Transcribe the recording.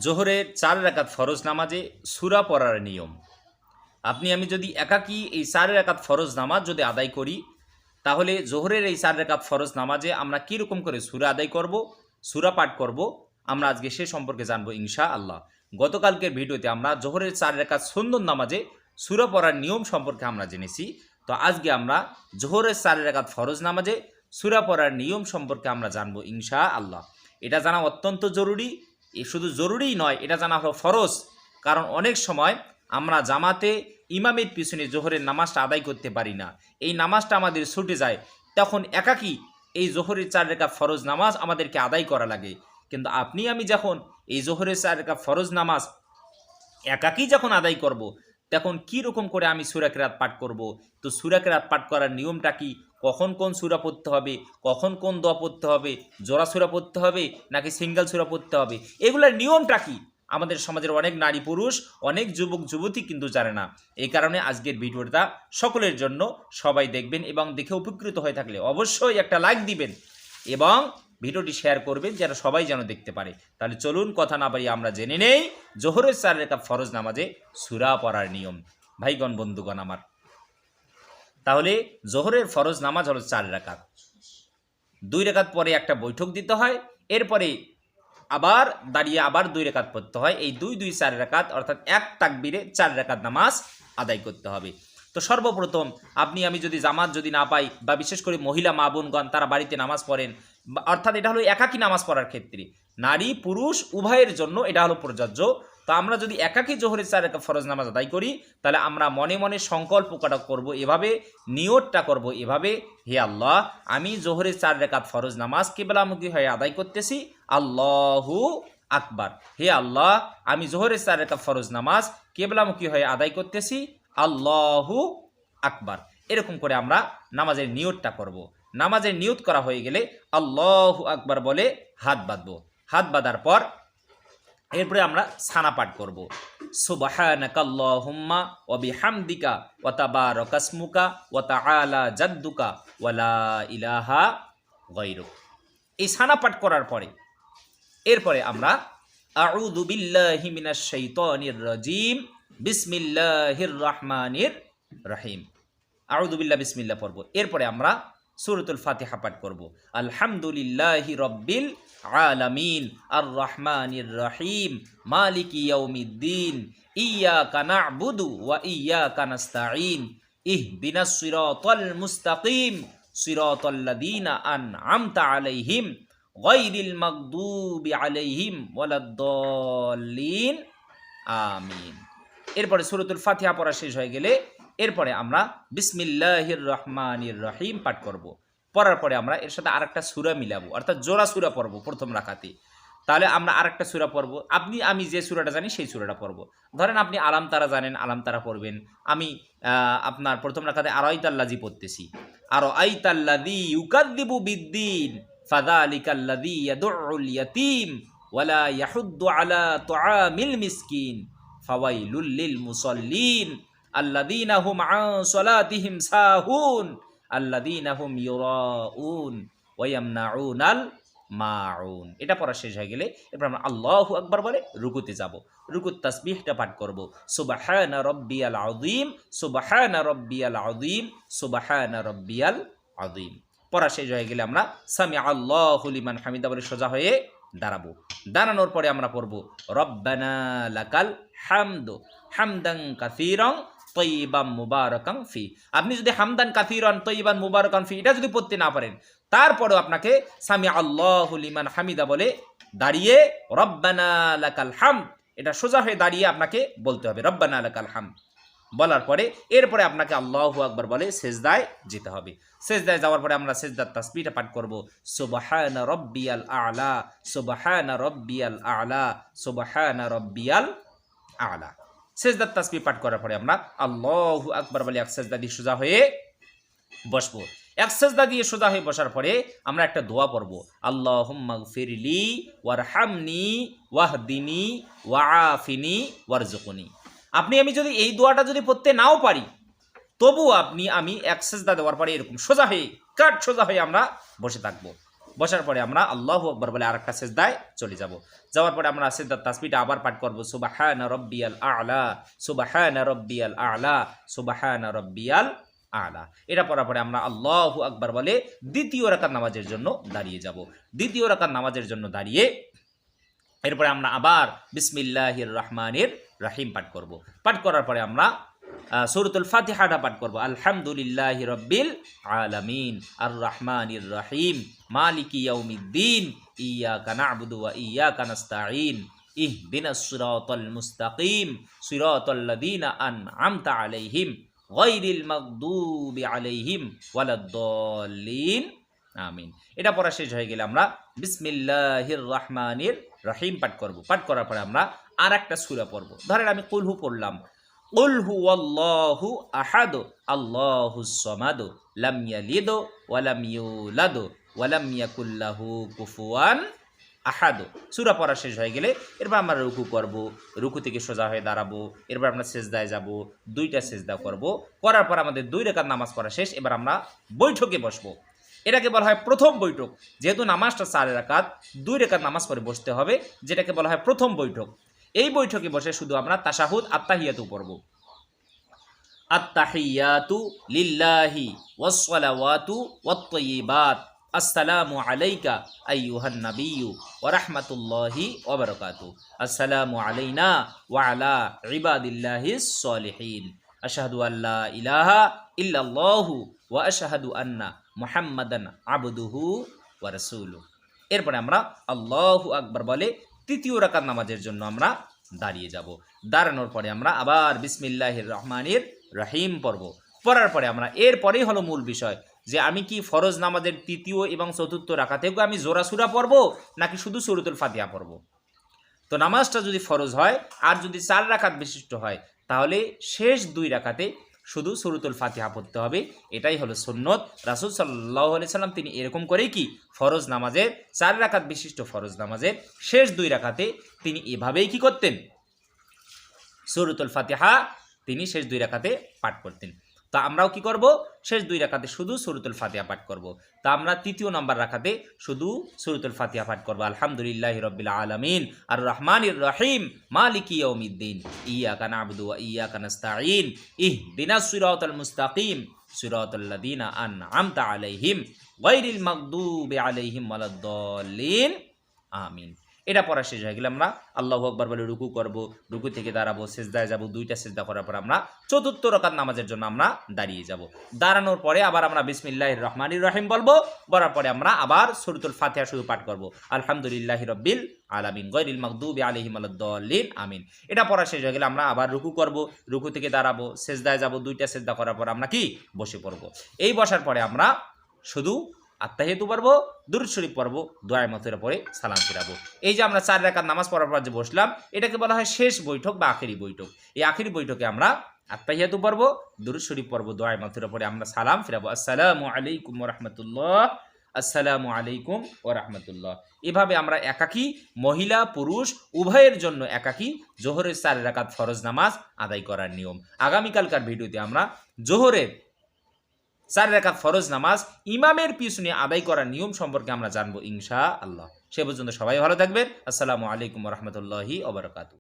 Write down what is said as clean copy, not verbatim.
জোহরের 4 রাকাত ফরজ নামাজে সূরা পড়ার নিয়ম। আপনি আমি যদি একাকী এই 4 রাকাত ফরজ নামাজ যদি আদায় করি, তাহলে জোহরের এই 4 রাকাত ফরজ নামাজে আমরা কীরকম করে সূরা আদায় করব, সূরা পাঠ করব, আমরা আজকে সে সম্পর্কে জানবো ইনশাআল্লাহ। গতকালকের ভিডিওতে আমরা জোহরের 4 রাকাত সুন্নত নামাজে সূরা পড়ার নিয়ম সম্পর্কে আমরা জেনেছি। তো আজকে আমরা জোহরের 4 রাকাত ফরজ নামাজে সূরা পড়ার নিয়ম সম্পর্কে আমরা জানবো ইনশাআল্লাহ। এটা জানা অত্যন্ত জরুরি। শুধু জরুরিই নয়, এটা জানা হলো ফরজ। কারণ অনেক সময় আমরা জামাতে ইমামের পিছনে জোহরের নামাজটা আদায় করতে পারি না, এই নামাজটা আমাদের ছুটে যায়, তখন একাকী এই জোহরের 4 রাকাত ফরজ নামাজ আমাদেরকে আদায় করা লাগে। কিন্তু আপনি আমি যখন এই জোহরের 4 রাকাত ফরজ নামাজ একাকী যখন আদায় করব, তখন কি রকম করে আমি সূরা কিরাত পাঠ করব। তো সূরা কিরাত পাঠ করার নিয়মটা কি, কখন কোন সূরা পড়তে হবে, কখন কোন দোয়া পড়তে হবে, জোড়া সূরা পড়তে হবে নাকি সিঙ্গেল সূরা পড়তে হবে, এগুলোর নিয়মটা কি আমাদের সমাজের অনেক নারী পুরুষ, অনেক যুবক যুবতী কিন্তু জানে না। এই কারণে আজকের ভিডিওটা সকলের জন্য, সবাই দেখবেন এবং দেখে উপকৃত হয়ে থাকলে অবশ্যই একটা লাইক দিবেন এবং ভিডিওটি শেয়ার করবেন যেন সবাই যেন দেখতে পারে। তাহলে চলুন কথা না বাড়িয়ে আমরা জেনে নেই জোহরের 4 রাকাত ফরজ নামাজে সূরা পড়ার নিয়ম। ভাইগণ বন্ধুগণ আমার, তাহলে জোহরের ফরজ নামাজ হলো 4 রাকাত। 2 রাকাত পরে একটা বৈঠক দিতে হয়, এরপরে আবার দাঁড়িয়ে আবার 2 রাকাত পড়তে হয়। এই 2 4 রাকাত অর্থাৎ এক তাকবীরে 4 রাকাত নামাজ আদায় করতে হবে। তো সর্বপ্রথম আপনি আমি যদি জামাত যদি না পাই, বা বিশেষ করে মহিলা মা বোনগণ তারা বাড়িতে নামাজ পড়েন, অর্থাৎ এটা হলো একাকী নামাজ পড়ার ক্ষেত্রে, নারী পুরুষ উভয়ের জন্য এটা হলো প্রযোজ্য। তো আমরা যদি একাকী জোহরের 4 রাকাত ফরজ নামাজ আদায় করি, তাহলে আমরা মনে মনে সংকল্পটা করব এভাবে, নিয়তটা করব এভাবে, হে আল্লাহ, আমি জোহরের 4 রাকাত ফরজ নামাজ কিবলামুখী হয়ে আদায় করতেছি, আল্লাহু আকবার। হে আল্লাহ, আমি জোহরের 4 রাকাত ফরজ নামাজ কিবলামুখী হয়ে আদায় করতেছি, আল্লাহু আকবার। এরকম করে আমরা নামাজের নিয়তটা করব। নামাজের নিয়ত করা হয়ে গেলে আল্লাহু আকবার বলে হাত বাঁধবো। হাত বাঁধার পর এরপরে আমরা সানা পাঠ করব। সুবহানাকাল্লাহুম্মা ওয়া বিহামদিকা ওয়া তাবারাকা ইসমুকা ওয়া তাআলা জাদ্দুকা ওয়া লা ইলাহা গায়রুক। এই সানা পাঠ করার পরে এরপরে আমরা আউযু বিল্লাহি মিনাশ শাইতানির রাজিম বিসমিল্লাহির রহমানির রহিম, আউযু বিল্লাহ বিসমিল্লাহ পড়ব। এরপরে আমরা সূরাতুল ফাতিহা পাঠ করব। আলহামদুলিল্লাহি রাব্বিল আলামিন আর রহমানির রহিম মালিকি ইয়াউমিদ্দিন ইয়্যাকা না'বুদু ওয়া ইয়্যাকা নাস্তাঈন ইহদিনাস সিরাতাল মুস্তাকিম সিরাতাল লাযীনা আন'আমতা আলাইহিম গায়রিল মাগদুবি আলাইহিম ওয়ালাদ-দাল্লিন আমিন। এরপরে সূরাতুল ফাতিহা পড়া শেষ হয়ে গেলে এরপরে আমরা বিসমিল্লাহির রহমানির রহিম পাঠ করব। পড়ার পরে আমরা এর সাথে আরেকটা সূরা মিলাবো, অর্থাৎ জোড়া সূরা পড়ব প্রথম রাকাতে। তাহলে আমরা আরেকটা সূরা পড়ব, আপনি আমি যে সূরাটা জানি সেই সূরাটা পড়ব। ধরেন আপনি আলাম তারা জানেন, আলাম তারা পড়বেন। আমি আপনার প্রথম রাকাতে আরাইতাল্লাযী পড়তেছি, আরাইতাল্লাযী ইউকাযযিবু বিদ্দীন ফাযালিকাল্লাযী ইয়াদউল ইয়াতীম ওয়ালা ইয়াহুদ্দু আলা তুআমিল মিসকিন ফাওয়াইলুল লিল মুসাল্লিন আল্লাযীনা হুম আন সালাতিহিম সাহুন আল্লাযীনা হুম ইউরাউন ওয়া ইয়ামনাউনাল মাউন। এটা পড়া শেষ হয়ে গেলে এরপর আমরা আল্লাহু আকবার বলে রুকুতে যাব। রুকুত তাসবিহটা পাঠ করব, সুবহানা রাব্বিয়াল আযীম সুবহানা রাব্বিয়াল আযীম সুবহানা রাব্বিয়াল আযীম। পড়া শেষ হয়ে গেলে আমরা সামি আল্লাহু লিমান হামিদা বলে সোজা হয়ে দাঁড়াবো। দাঁড়ানোর পরে আমরা পড়ব রব্বানা লাকাল হামদু হামদান কাসীরান তয়্যিবান মুবারাকান ফি। আপনি যদি হামদান কাসীরান তয়্যিবান মুবারাকান ফি এটা যদি পড়তে না পারেন, তারপরেও আপনাকে সামি আল্লাহু লিমান হামিদা বলে দাঁড়িয়ে রব্বানা লাকাল হামদ, এটা সোজা হয়ে দাঁড়িয়ে আপনাকে বলতে হবে রব্বানা লাকাল হামদ। বলার পরে এরপরে আপনাকে আল্লাহু আকবার বলে সেজদায় যেতে হবে। সেজদায় যাওয়ার পরে আমরা সেজদার তাসবিহটা পাঠ করব, সুবহানা রাব্বিয়াল আ'লা সুবহানা রাব্বিয়াল আ'লা সুবহানা রাব্বিয়াল আ'লা। সেজদার তাসবিহ পাঠ করার পরে আমরা আল্লাহু আকবার বলে এক সেজদা দিয়ে সোজা হয়ে বসবো। এক সেজদা দিয়ে সোজা হয়ে বসার পরে আমরা একটা দোয়া পড়ব, আল্লাহুম্মা গফিরলি ওয়ারহামনি ওয়াহদিনি ওয়াআফিনি ওয়ারযুকনি। আপনি আমি যদি এই দোয়াটা যদি পড়তে নাও পারি, তবু আপনি আমি এক সেজদা দেওয়ার পরে এরকম সোজা হয়ে সোজা হয়ে আমরা বসে থাকবো। বসার পরে আমরা আল্লাহু আকবার বলে আরেকটা সিজদায় চলে যাব। যাওয়ার পরে আমরা সিজদার তাসবিহটা আবার পাঠ করব, সুবহানা রাব্বিয়াল আ'লা, সুবহানা রাব্বিয়াল আ'লা, সুবহানা রাব্বিয়াল আ'লা। এটা পড়ার পরে আমরা আল্লাহু আকবার বলে দ্বিতীয় রাকাত নামাজের জন্য দাঁড়িয়ে যাব। দ্বিতীয় রাকাত নামাজের জন্য দাঁড়িয়ে এরপরে আমরা আবার বিসমিল্লাহির রহমানির রহিম পাঠ করব। পাঠ করার পরে আমরা সূরাতুল ফাতিহাটা পাঠ করব। আলহামদুলিল্লাহি রাব্বিল আলামিন আর রহমানির রহিম মালিকি ইয়াউমিদ্দিন ইয়্যাকা না'বুদু ওয়া ইয়্যাকা নাস্তাঈন ইহদিনাস সিরাতাল মুস্তাকিম সিরাতাল লাযীনা আন'আমতা আলাইহিম গায়রিল মাগদুবি আলাইহিম ওয়ালাদ-দাল্লিন আমিন। এটা পড়া শেষ হয়ে গেলে আমরা বিসমিল্লাহির রহমানির রহিম পাঠ করব। পাঠ করার পরে আমরা আর একটা সূরা পড়ব। ধরেন আমি কুল হু পড়লাম, কুল হুয়াল্লাহু আহাদ আল্লাহুস সামাদ লাম ইয়ালিদ ওয়া লাম ইউলাদ ওয়া লাম ইয়াকুল লাহু কুফুয়ান আহাদ। সূরা পড়া শেষ হয়ে গেলে এরপর আমরা রুকু করব, রুকু থেকে সোজা হয়ে দাঁড়াবো, এরপর আমরা সিজদায় যাব, দুইটা সিজদা করব। করার পর আমাদের 2 রাকাত নামাজ পড়া শেষ। এবার আমরা বৈঠকে বসবো। এটাকে বলা হয় প্রথম বৈঠক। যেহেতু নামাজটা 4 রাকাত, 2 রাকাত নামাজ পড়ে বসতে হবে, যেটাকে বলা হয় প্রথম বৈঠক। এই বৈঠকে বসে শুধু আমরা তাশাহুদ আত্তাহিয়াতু পড়ব। আত্তাহিয়াতু লিল্লাহি ওয়াস সালাওয়াতু ওয়াত তাইয়্যিবাত আসসালামু আলাইকা আইয়ুহান নাবিয়্যু ওয়া রাহমাতুল্লাহি ওয়া বারাকাতুহু আসসালামু আলাইনা ওয়া আলা ইবাদিল্লাহিস সলিহিন আশহাদু আল্লা ইলাহা ইল্লাল্লাহু ওয়া আশহাদু আন্না মুহাম্মাদান আবদুহু ওয়া রাসূলুহু। এরপরে আমরা আল্লাহু আকবার বলে তৃতীয় রাকাত নামাজের জন্য আমরা দাঁড়িয়ে যাব। দাঁড়ানোর পরে আমরা আবার বিসমিল্লাহির রহমানির রহিম পড়ব। পড়ার পরে আমরা এরপরেই হলো মূল বিষয় যে আমি কি ফরজ নামাজের তৃতীয় এবং চতুর্থ রাকাতেও আমি জোড়া সূরা পড়ব নাকি শুধু সূরাতুল ফাতিহা পড়ব। তো নামাজটা যদি ফরজ হয় আর যদি 4 রাকাত বিশিষ্ট হয় তাহলে শেষ 2 রাকাতে শুধু সূরাতুল ফাতিহা পড়তে হবে। এটাই হলো সুন্নত। রাসূল সাল্লাল্লাহু আলাইহি সাল্লাম তিনি এরকম করেই কি ফরজ নামাজের 4 রাকাত বিশিষ্ট ফরজ নামাজের শেষ 2 রাকাতে তিনি এভাবেই কি করতেন, সূরাতুল ফাতিহা তিনি শেষ 2 রাকাতে পাঠ করতেন। তা আমরাও কি করব, শেষ 2 রাকাতে শুধু সূরাতুল ফাতিহা পাঠ করব। তা আমরা তৃতীয় নম্বর রাকাতে শুধু সূরাতুল ফাতিহা পাঠ করব। আলহামদুলিল্লাহি রাব্বিল আলামিন আর রহমানির রহিম মালিকি ইয়াউমিদ্দিন ইয়্যাকা না'বুদু ওয়া ইয়্যাকা নাস্তাঈন ইহদিনাস সিরাতাল মুস্তাকিম সিরাতাল লাযীনা আন'আমতা আলাইহিম গায়রিল মাগদুবি আলাইহিম ওয়ালাদ-দাল্লিন আমিন। এটা পড়া শেষ হয়ে গেলে আমরা আল্লাহু আকবার বলে রুকু করব, রুকু থেকে দাঁড়াবো, সিজদায় যাব, 2টা সিজদা করার পর আমরা চতুর্থ রাকাত নামাজের জন্য আমরা দাঁড়িয়ে যাব। দাঁড়ানোর পরে আবার আমরা বিসমিল্লাহির রহমানির রহিম বলবো। বলার পরে আমরা আবার সূরাতুল ফাতিহা শুধু পাঠ করব। আলহামদুলিল্লাহি রাব্বিল আলামিন গায়রিল মাগদুবি আলাইহিম ওয়ালাদ-দাল্লিন আমিন। এটা পড়া শেষ হয়ে গেলে আমরা আবার রুকু করব, রুকু থেকে দাঁড়াবো, সিজদায় যাব, 2টা সিজদা করার পর আমরা কি বসে পড়ব। এই বসার পরে আমরা শুধু আত্তাহিয়াতু পড়ব, দুরূদ শরীফ পড়ব, দোয়ায়ে মাথুরা পড়ে সালাম ফিরাবো। এই যে আমরা 4 রাকাত নামাজ পড়ার পর যে বসলাম এটাকে বলা হয় শেষ বৈঠক বা আখেরি বৈঠক। এই আখেরি বৈঠকে আমরা আত্তাহিয়াতু পড়ব, দুরূদ শরীফ পড়ব, দোয়ায়ে মাথুরা পড়ে আমরা সালাম ফিরাবো। আসসালামু আলাইকুম ওয়া রাহমাতুল্লাহ, আসসালামু আলাইকুম ওয়া রাহমাতুল্লাহ। এভাবে আমরা একাকী মহিলা পুরুষ উভয়ের জন্য একাকী জোহরের 4 রাকাত ফরজ নামাজ আদায় করার নিয়ম। আগামীকালকার ভিডিওতে আমরা জোহরের 4 রাকাত ফরজ নামাজ ইমামের পিছনে আদায় করার নিয়ম সম্পর্কে আমরা জানবো ইনশাআল্লাহ। সে পর্যন্ত সবাই ভালো থাকবেন। আসসালামু আলাইকুম ওয়া রাহমাতুল্লাহি ওয়া বারাকাতুহু।